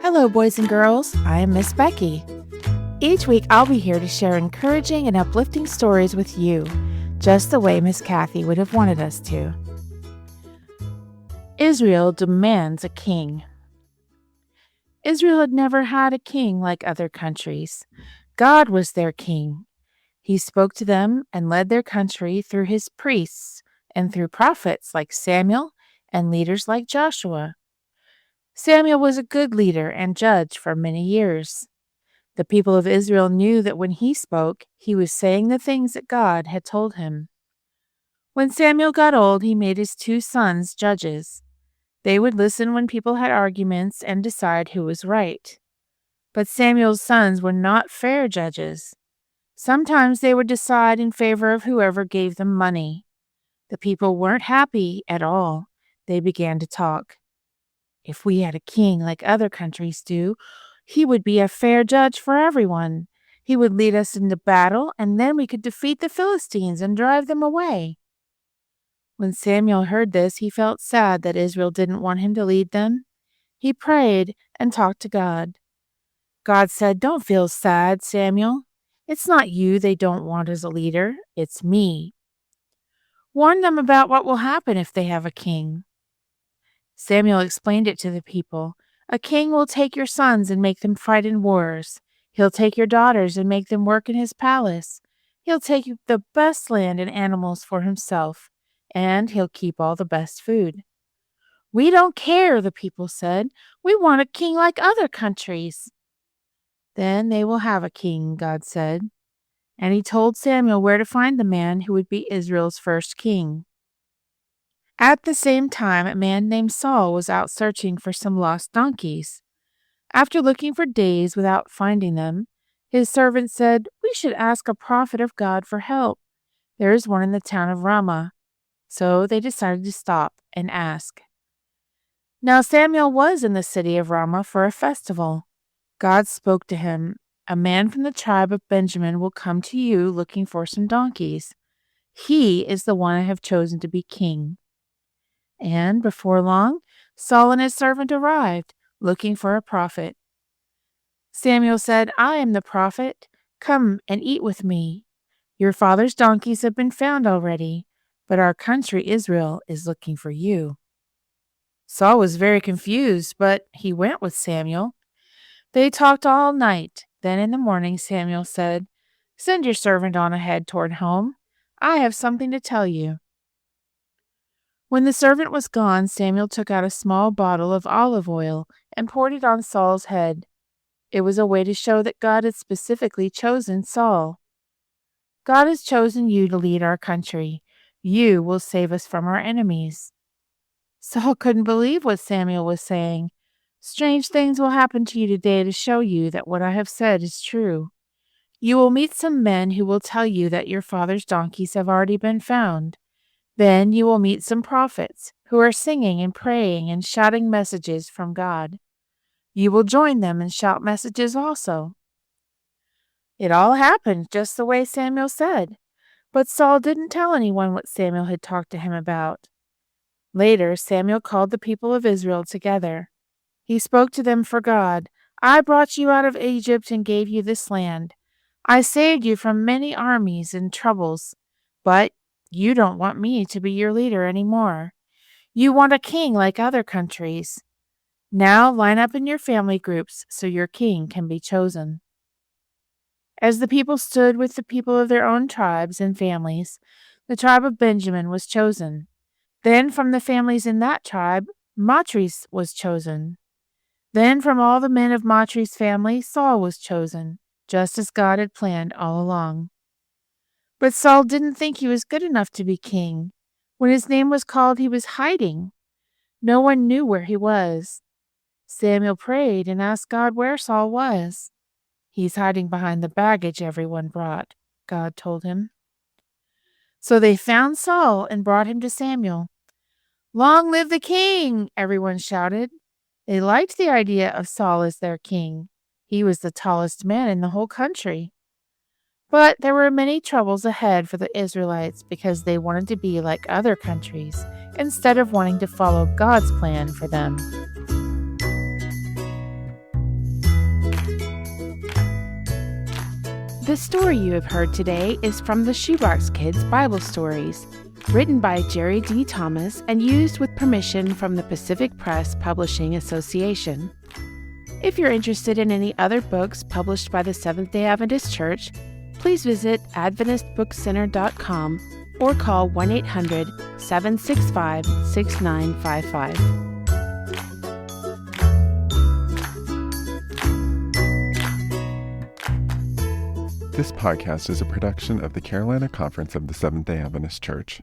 Hello, boys and girls. I am Miss Becky. Each week, I'll be here to share encouraging and uplifting stories with you, just the way Miss Kathy would have wanted us to. Israel demands a king. Israel had never had a king like other countries. God was their king. He spoke to them and led their country through his priests and through prophets like Samuel and leaders like Joshua. Samuel was a good leader and judge for many years. The people of Israel knew that when he spoke, he was saying the things that God had told him. When Samuel got old, he made his 2 sons judges. They would listen when people had arguments and decide who was right. But Samuel's sons were not fair judges. Sometimes they would decide in favor of whoever gave them money. The people weren't happy at all. They began to talk. If we had a king like other countries do, he would be a fair judge for everyone. He would lead us into battle, and then we could defeat the Philistines and drive them away. When Samuel heard this, he felt sad that Israel didn't want him to lead them. He prayed and talked to God. God said, "Don't feel sad, Samuel. It's not you they don't want as a leader. It's me. Warn them about what will happen if they have a king." Samuel explained it to the people. "A king will take your sons and make them fight in wars. He'll take your daughters and make them work in his palace. He'll take the best land and animals for himself, and he'll keep all the best food." "We don't care," the people said. "We want a king like other countries." "Then they will have a king," God said. And he told Samuel where to find the man who would be Israel's first king. At the same time, a man named Saul was out searching for some lost donkeys. After looking for days without finding them, his servant said, "We should ask a prophet of God for help. There is one in the town of Ramah." So they decided to stop and ask. Now Samuel was in the city of Ramah for a festival. God spoke to him, "A man from the tribe of Benjamin will come to you looking for some donkeys. He is the one I have chosen to be king." And before long, Saul and his servant arrived, looking for a prophet. Samuel said, "I am the prophet. Come and eat with me. Your father's donkeys have been found already, but our country Israel is looking for you." Saul was very confused, but he went with Samuel. They talked all night. Then in the morning, Samuel said, "Send your servant on ahead toward home. I have something to tell you." When the servant was gone, Samuel took out a small bottle of olive oil and poured it on Saul's head. It was a way to show that God had specifically chosen Saul. "God has chosen you to lead our country. You will save us from our enemies." Saul couldn't believe what Samuel was saying. "Strange things will happen to you today to show you that what I have said is true. You will meet some men who will tell you that your father's donkeys have already been found. Then you will meet some prophets who are singing and praying and shouting messages from God. You will join them and shout messages also." It all happened just the way Samuel said, but Saul didn't tell anyone what Samuel had talked to him about. Later, Samuel called the people of Israel together. He spoke to them for God. "I brought you out of Egypt and gave you this land. I saved you from many armies and troubles, but you don't want me to be your leader anymore. You want a king like other countries. Now line up in your family groups so your king can be chosen." As the people stood with the people of their own tribes and families, the tribe of Benjamin was chosen. Then from the families in that tribe, Matris was chosen. Then from all the men of Matri's family, Saul was chosen, just as God had planned all along. But Saul didn't think he was good enough to be king. When his name was called, he was hiding. No one knew where he was. Samuel prayed and asked God where Saul was. "He's hiding behind the baggage everyone brought," God told him. So they found Saul and brought him to Samuel. "Long live the king!" everyone shouted. They liked the idea of Saul as their king. He was the tallest man in the whole country. But there were many troubles ahead for the Israelites because they wanted to be like other countries instead of wanting to follow God's plan for them. The story you have heard today is from the Shoebox Kids Bible Stories, written by Jerry D. Thomas and used with permission from the Pacific Press Publishing Association. If you're interested in any other books published by the Seventh-day Adventist Church, please visit AdventistBookCenter.com or call 1-800-765-6955. This podcast is a production of the Carolina Conference of the Seventh-day Adventist Church.